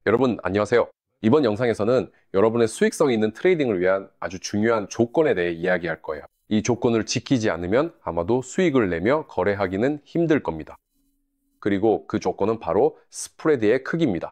여러분 안녕하세요. 이번 영상에서는 여러분의 수익성 있는 트레이딩을 위한 아주 중요한 조건에 대해 이야기할 거예요. 이 조건을 지키지 않으면 아마도 수익을 내며 거래하기는 힘들 겁니다. 그리고 그 조건은 바로 스프레드의 크기입니다.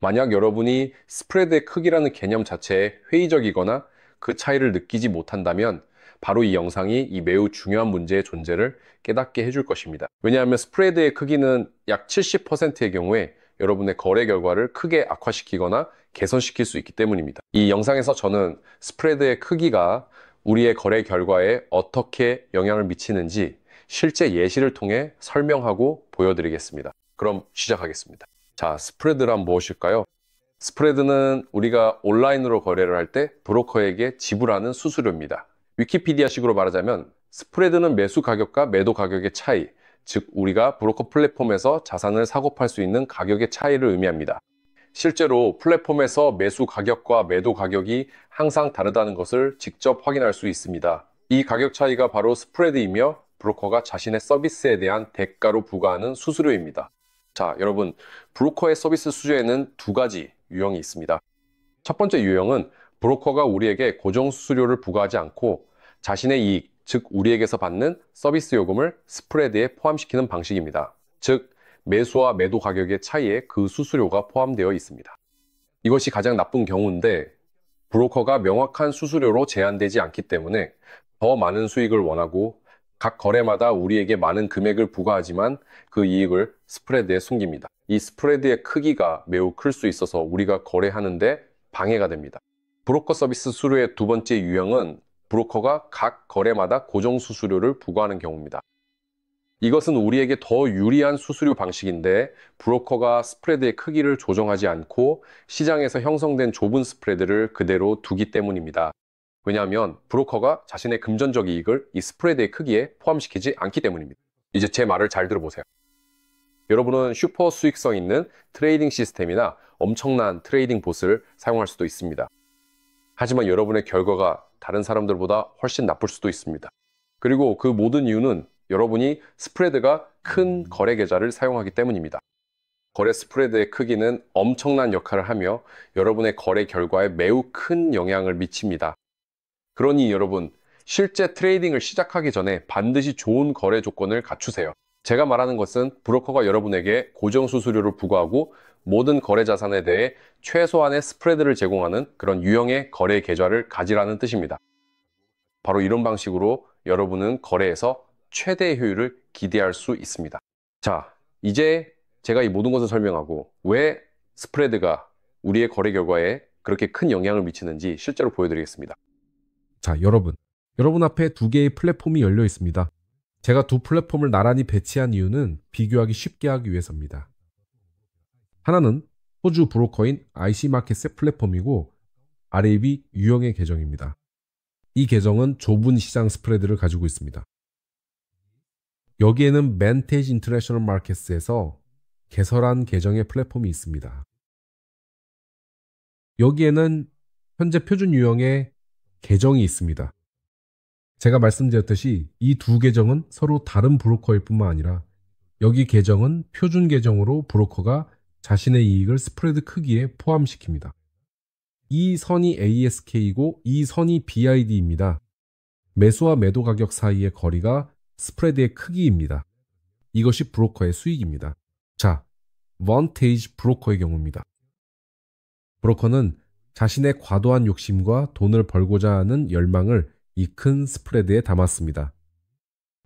만약 여러분이 스프레드의 크기라는 개념 자체에 회의적이거나 그 차이를 느끼지 못한다면 바로 이 영상이 이 매우 중요한 문제의 존재를 깨닫게 해줄 것입니다. 왜냐하면 스프레드의 크기는 약 70%의 경우에 여러분의 거래 결과를 크게 악화시키거나 개선시킬 수 있기 때문입니다. 이 영상에서 저는 스프레드의 크기가 우리의 거래 결과에 어떻게 영향을 미치는지 실제 예시를 통해 설명하고 보여드리겠습니다. 그럼 시작하겠습니다. 자, 스프레드란 무엇일까요? 스프레드는 우리가 온라인으로 거래를 할 때 브로커에게 지불하는 수수료입니다. 위키피디아식으로 말하자면 스프레드는 매수 가격과 매도 가격의 차이, 즉 우리가 브로커 플랫폼에서 자산을 사고 팔 수 있는 가격의 차이를 의미합니다. 실제로 플랫폼에서 매수 가격과 매도 가격이 항상 다르다는 것을 직접 확인할 수 있습니다. 이 가격 차이가 바로 스프레드이며 브로커가 자신의 서비스에 대한 대가로 부과하는 수수료입니다. 자, 여러분, 브로커의 서비스 수수료에는 두 가지 유형이 있습니다. 첫 번째 유형은 브로커가 우리에게 고정 수수료를 부과하지 않고 자신의 이익, 즉 우리에게서 받는 서비스 요금을 스프레드에 포함시키는 방식입니다. 즉 매수와 매도 가격의 차이에 그 수수료가 포함되어 있습니다. 이것이 가장 나쁜 경우인데 브로커가 명확한 수수료로 제한되지 않기 때문에 더 많은 수익을 원하고 각 거래마다 우리에게 많은 금액을 부과하지만 그 이익을 스프레드에 숨깁니다. 이 스프레드의 크기가 매우 클 수 있어서 우리가 거래하는데 방해가 됩니다. 브로커 서비스 수수료의 두 번째 유형은 브로커가 각 거래마다 고정 수수료를 부과하는 경우입니다. 이것은 우리에게 더 유리한 수수료 방식인데 브로커가 스프레드의 크기를 조정하지 않고 시장에서 형성된 좁은 스프레드를 그대로 두기 때문입니다. 왜냐하면 브로커가 자신의 금전적 이익을 이 스프레드의 크기에 포함시키지 않기 때문입니다. 이제 제 말을 잘 들어보세요. 여러분은 슈퍼 수익성 있는 트레이딩 시스템이나 엄청난 트레이딩 봇을 사용할 수도 있습니다. 하지만 여러분의 결과가 다른 사람들보다 훨씬 나쁠 수도 있습니다. 그리고 그 모든 이유는 여러분이 스프레드가 큰 거래 계좌를 사용하기 때문입니다. 거래 스프레드의 크기는 엄청난 역할을 하며 여러분의 거래 결과에 매우 큰 영향을 미칩니다. 그러니 여러분, 실제 트레이딩을 시작하기 전에 반드시 좋은 거래 조건을 갖추세요. 제가 말하는 것은 브로커가 여러분에게 고정 수수료를 부과하고 모든 거래 자산에 대해 최소한의 스프레드를 제공하는 그런 유형의 거래 계좌를 가지라는 뜻입니다. 바로 이런 방식으로 여러분은 거래에서 최대의 효율을 기대할 수 있습니다. 자, 이제 제가 이 모든 것을 설명하고 왜 스프레드가 우리의 거래 결과에 그렇게 큰 영향을 미치는지 실제로 보여드리겠습니다. 자, 여러분 앞에 두 개의 플랫폼이 열려 있습니다. 제가 두 플랫폼을 나란히 배치한 이유는 비교하기 쉽게 하기 위해서입니다. 하나는 호주 브로커인 IC마켓의 플랫폼이고 RAB 유형의 계정입니다. 이 계정은 좁은 시장 스프레드를 가지고 있습니다. 여기에는 멘테이지 인터내셔널 마켓에서 개설한 계정의 플랫폼이 있습니다. 여기에는 현재 표준 유형의 계정이 있습니다. 제가 말씀드렸듯이 이 두 계정은 서로 다른 브로커일 뿐만 아니라 여기 계정은 표준 계정으로 브로커가 자신의 이익을 스프레드 크기에 포함시킵니다. 이 선이 ASK이고 이 선이 BID입니다. 매수와 매도 가격 사이의 거리가 스프레드의 크기입니다. 이것이 브로커의 수익입니다. 자, 먼테이지 브로커의 경우입니다. 브로커는 자신의 과도한 욕심과 돈을 벌고자 하는 열망을 이 큰 스프레드에 담았습니다.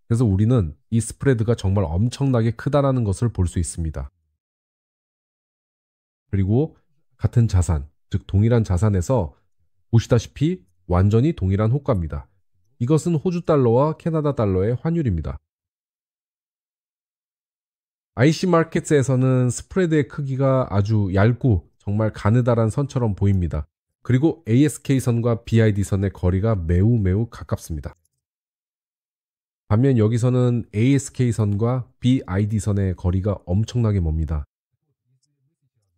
그래서 우리는 이 스프레드가 정말 엄청나게 크다라는 것을 볼 수 있습니다. 그리고 같은 자산, 즉 동일한 자산에서 보시다시피 완전히 동일한 호가입니다. 이것은 호주 달러와 캐나다 달러의 환율입니다. IC 마켓에서는 스프레드의 크기가 아주 얇고 정말 가느다란 선처럼 보입니다. 그리고 ASK선과 BID선의 거리가 매우 가깝습니다. 반면 여기서는 ASK선과 BID선의 거리가 엄청나게 멉니다.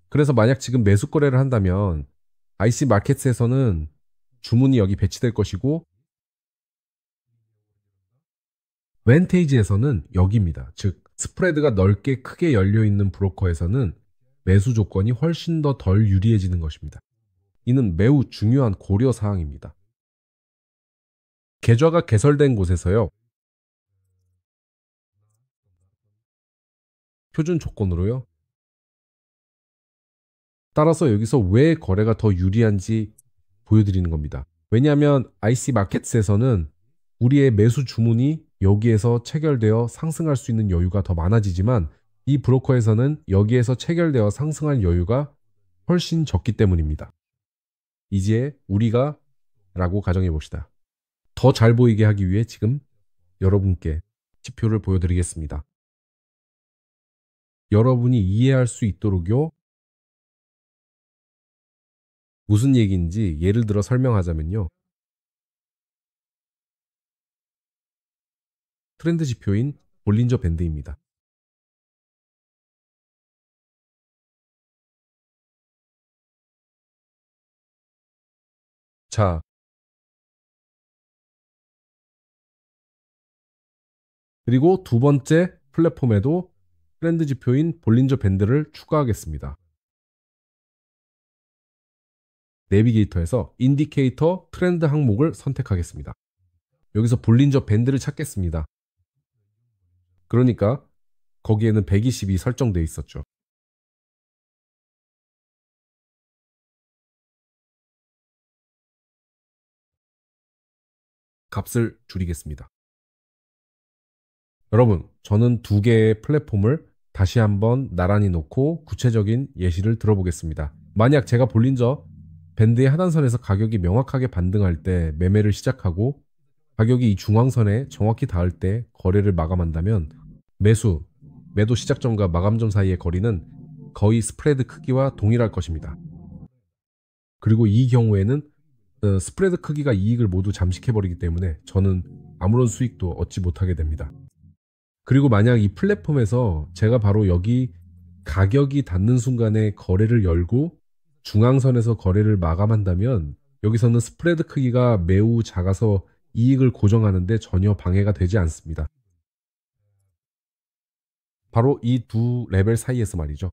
그래서 만약 지금 매수 거래를 한다면 IC 마켓에서는 주문이 여기 배치될 것이고 멘테이지에서는 여기입니다. 즉 스프레드가 넓게 크게 열려있는 브로커에서는 매수 조건이 훨씬 더 덜 유리해지는 것입니다. 이는 매우 중요한 고려 사항입니다. 계좌가 개설된 곳에서요. 표준 조건으로요. 따라서 여기서 왜 거래가 더 유리한지 보여드리는 겁니다. 왜냐하면 IC 마켓에서는 우리의 매수 주문이 여기에서 체결되어 상승할 수 있는 여유가 더 많아지지만 이 브로커에서는 여기에서 체결되어 상승할 여유가 훨씬 적기 때문입니다. 이제 우리가 라고 가정해 봅시다. 더 잘 보이게 하기 위해 지금 여러분께 지표를 보여드리겠습니다. 여러분이 이해할 수 있도록요. 무슨 얘기인지 예를 들어 설명하자면요. 트렌드 지표인 볼린저 밴드입니다. 자, 그리고 두 번째 플랫폼에도 트렌드 지표인 볼린저 밴드를 추가하겠습니다. 내비게이터에서 인디케이터 트렌드 항목을 선택하겠습니다. 여기서 볼린저 밴드를 찾겠습니다. 그러니까 거기에는 120이 설정되어 있었죠. 값을 줄이겠습니다. 여러분, 저는 두 개의 플랫폼을 다시 한번 나란히 놓고 구체적인 예시를 들어보겠습니다. 만약 제가 볼린저 밴드의 하단선에서 가격이 명확하게 반등할 때 매매를 시작하고 가격이 이 중앙선에 정확히 닿을 때 거래를 마감한다면 매도 시작점과 마감점 사이의 거리는 거의 스프레드 크기와 동일할 것입니다. 그리고 이 경우에는 스프레드 크기가 이익을 모두 잠식해버리기 때문에 저는 아무런 수익도 얻지 못하게 됩니다. 그리고 만약 이 플랫폼에서 제가 바로 여기 가격이 닿는 순간에 거래를 열고 중앙선에서 거래를 마감한다면 여기서는 스프레드 크기가 매우 작아서 이익을 고정하는데 전혀 방해가 되지 않습니다. 바로 이 두 레벨 사이에서 말이죠.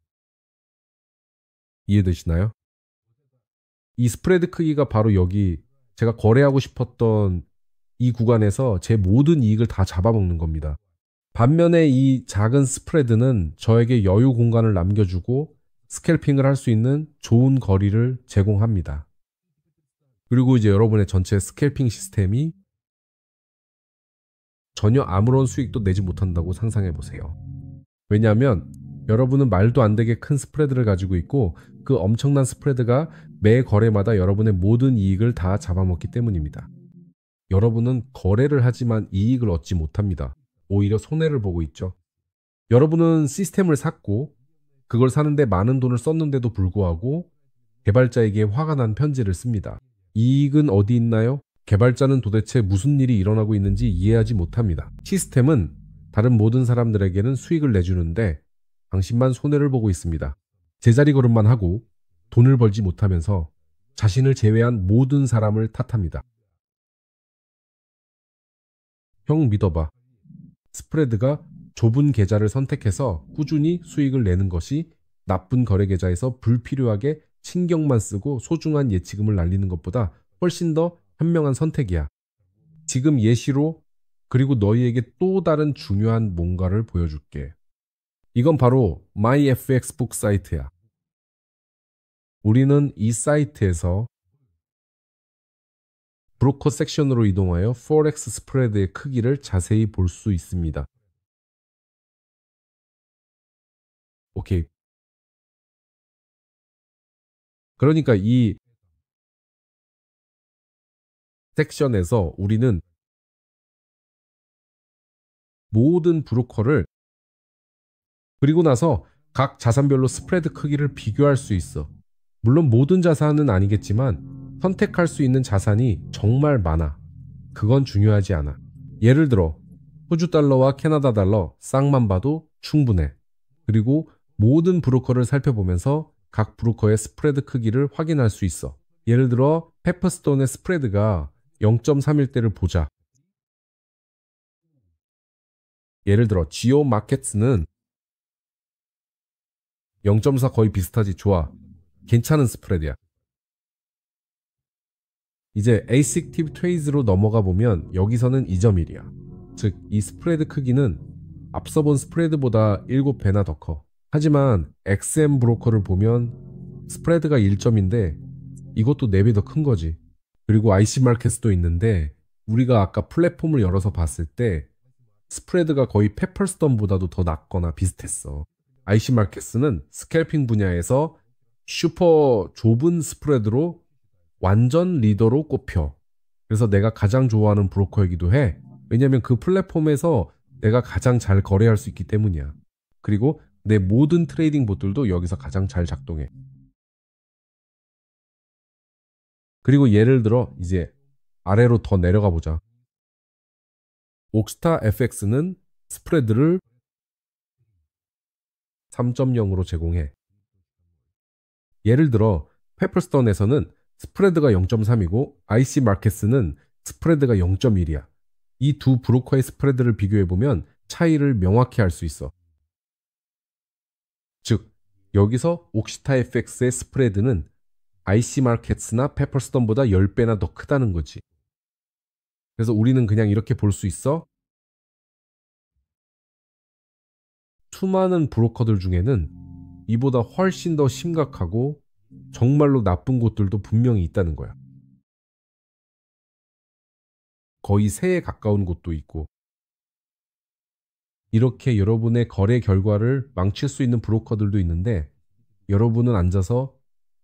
이해되시나요? 이 스프레드 크기가 바로 여기 제가 거래하고 싶었던 이 구간에서 제 모든 이익을 다 잡아먹는 겁니다. 반면에 이 작은 스프레드는 저에게 여유 공간을 남겨주고 스캘핑을 할 수 있는 좋은 거리를 제공합니다. 그리고 이제 여러분의 전체 스캘핑 시스템이 전혀 아무런 수익도 내지 못한다고 상상해 보세요. 왜냐하면 여러분은 말도 안 되게 큰 스프레드를 가지고 있고 그 엄청난 스프레드가 매 거래마다 여러분의 모든 이익을 다 잡아먹기 때문입니다. 여러분은 거래를 하지만 이익을 얻지 못합니다. 오히려 손해를 보고 있죠. 여러분은 시스템을 샀고 그걸 사는데 많은 돈을 썼는데도 불구하고 개발자에게 화가 난 편지를 씁니다. 이익은 어디 있나요? 개발자는 도대체 무슨 일이 일어나고 있는지 이해하지 못합니다. 시스템은 다른 모든 사람들에게는 수익을 내주는데 당신만 손해를 보고 있습니다. 제자리 걸음만 하고 돈을 벌지 못하면서 자신을 제외한 모든 사람을 탓합니다. 형 믿어봐. 스프레드가 좁은 계좌를 선택해서 꾸준히 수익을 내는 것이 나쁜 거래 계좌에서 불필요하게 신경만 쓰고 소중한 예치금을 날리는 것보다 훨씬 더 현명한 선택이야. 지금 예시로 그리고 너희에게 또 다른 중요한 뭔가를 보여줄게. 이건 바로 MyFXbook 사이트야. 우리는 이 사이트에서 브로커 섹션으로 이동하여 포렉스 스프레드의 크기를 자세히 볼 수 있습니다. 오케이. 그러니까 이 섹션에서 우리는 모든 브로커를 그리고 나서 각 자산별로 스프레드 크기를 비교할 수 있어. 물론 모든 자산은 아니겠지만 선택할 수 있는 자산이 정말 많아. 그건 중요하지 않아. 예를 들어 호주 달러와 캐나다 달러 쌍만 봐도 충분해. 그리고 모든 브로커를 살펴보면서 각 브로커의 스프레드 크기를 확인할 수 있어. 예를 들어 페퍼스톤의 스프레드가 0.3일 때를 보자. 예를 들어 지오 마켓스는 0.4 거의 비슷하지. 좋아. 괜찮은 스프레드야. 이제 A식티브 트레이드로 넘어가 보면 여기서는 2.1이야. 즉, 이 스프레드 크기는 앞서 본 스프레드보다 7배나 더 커. 하지만 XM 브로커를 보면 스프레드가 1점인데 이것도 4배 더 큰 거지. 그리고 IC 마켓도 있는데 우리가 아까 플랫폼을 열어서 봤을 때 스프레드가 거의 페퍼스톤보다도 더 낮거나 비슷했어. IC 마켓은 스캘핑 분야에서 슈퍼 좁은 스프레드로 완전 리더로 꼽혀. 그래서 내가 가장 좋아하는 브로커이기도 해. 왜냐면 그 플랫폼에서 내가 가장 잘 거래할 수 있기 때문이야. 그리고 내 모든 트레이딩 봇들도 여기서 가장 잘 작동해. 그리고 예를 들어 이제 아래로 더 내려가 보자. 옥스타 FX는 스프레드를 3.0으로 제공해. 예를 들어 페퍼스톤에서는 스프레드가 0.3이고 IC 마켓스는 스프레드가 0.1이야. 이 두 브로커의 스프레드를 비교해보면 차이를 명확히 알 수 있어. 즉, 여기서 옥시타 FX의 스프레드는 IC 마켓스나 페퍼스톤보다 10배나 더 크다는 거지. 그래서 우리는 그냥 이렇게 볼 수 있어. 수많은 브로커들 중에는 이보다 훨씬 더 심각하고 정말로 나쁜 곳들도 분명히 있다는 거야. 거의 3에 가까운 곳도 있고. 이렇게 여러분의 거래 결과를 망칠 수 있는 브로커들도 있는데 여러분은 앉아서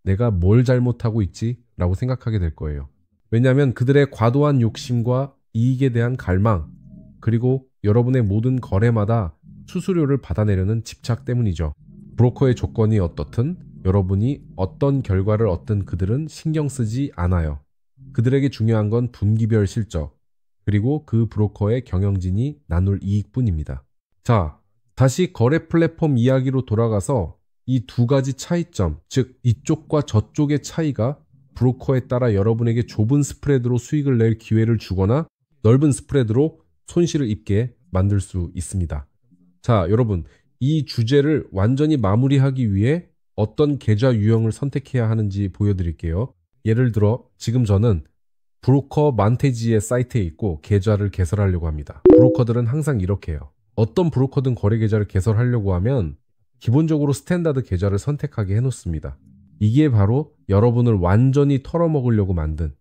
내가 뭘 잘못하고 있지? 라고 생각하게 될 거예요. 왜냐하면 그들의 과도한 욕심과 이익에 대한 갈망, 그리고 여러분의 모든 거래마다 수수료를 받아내려는 집착 때문이죠. 브로커의 조건이 어떻든 여러분이 어떤 결과를 얻든 그들은 신경 쓰지 않아요. 그들에게 중요한 건 분기별 실적, 그리고 그 브로커의 경영진이 나눌 이익뿐입니다. 자, 다시 거래 플랫폼 이야기로 돌아가서 이 두 가지 차이점, 즉 이쪽과 저쪽의 차이가 브로커에 따라 여러분에게 좁은 스프레드로 수익을 낼 기회를 주거나 넓은 스프레드로 손실을 입게 만들 수 있습니다. 자, 여러분, 이 주제를 완전히 마무리하기 위해 어떤 계좌 유형을 선택해야 하는지 보여드릴게요. 예를 들어 지금 저는 브로커 만테지의 사이트에 있고 계좌를 개설하려고 합니다. 브로커들은 항상 이렇게 해요. 어떤 브로커든 거래 계좌를 개설하려고 하면 기본적으로 스탠다드 계좌를 선택하게 해놓습니다. 이게 바로 여러분을 완전히 털어먹으려고 만든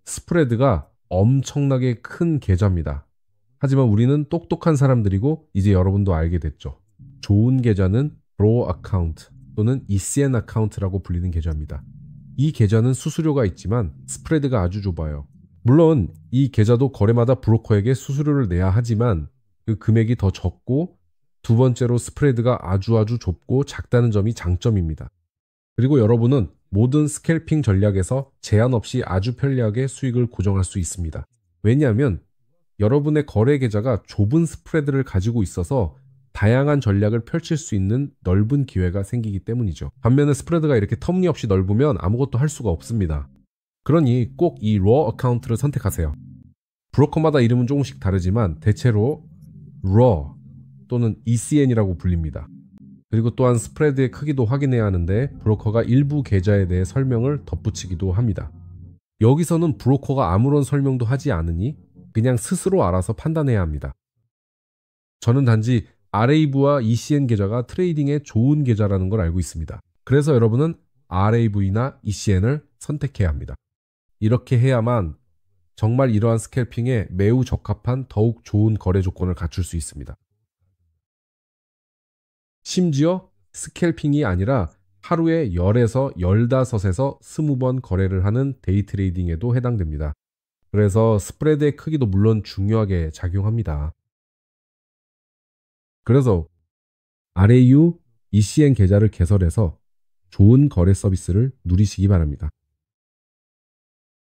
스프레드가 엄청나게 큰 계좌입니다. 하지만 우리는 똑똑한 사람들이고 이제 여러분도 알게 됐죠. 좋은 계좌는 브로 어카운트 또는 ECN 어카운트라고 불리는 계좌입니다. 이 계좌는 수수료가 있지만 스프레드가 아주 좁아요. 물론 이 계좌도 거래마다 브로커에게 수수료를 내야 하지만 그 금액이 더 적고 두 번째로 스프레드가 아주 좁고 작다는 점이 장점입니다. 그리고 여러분은 모든 스캘핑 전략에서 제한 없이 아주 편리하게 수익을 고정할 수 있습니다. 왜냐하면 여러분의 거래 계좌가 좁은 스프레드를 가지고 있어서 다양한 전략을 펼칠 수 있는 넓은 기회가 생기기 때문이죠. 반면에 스프레드가 이렇게 터무니없이 넓으면 아무것도 할 수가 없습니다. 그러니 꼭 이 raw 어카운트를 선택하세요. 브로커마다 이름은 조금씩 다르지만 대체로 raw 또는 ECN이라고 불립니다. 그리고 또한 스프레드의 크기도 확인해야 하는데 브로커가 일부 계좌에 대해 설명을 덧붙이기도 합니다. 여기서는 브로커가 아무런 설명도 하지 않으니 그냥 스스로 알아서 판단해야 합니다. 저는 단지 RAV와 ECN 계좌가 트레이딩에 좋은 계좌라는 걸 알고 있습니다. 그래서 여러분은 RAV나 ECN을 선택해야 합니다. 이렇게 해야만 정말 이러한 스캘핑에 매우 적합한 더욱 좋은 거래 조건을 갖출 수 있습니다. 심지어 스캘핑이 아니라 하루에 10에서 15에서 20번 거래를 하는 데이 트레이딩에도 해당됩니다. 그래서 스프레드의 크기도 물론 중요하게 작용합니다. 그래서 RAU ECN 계좌를 개설해서 좋은 거래 서비스를 누리시기 바랍니다.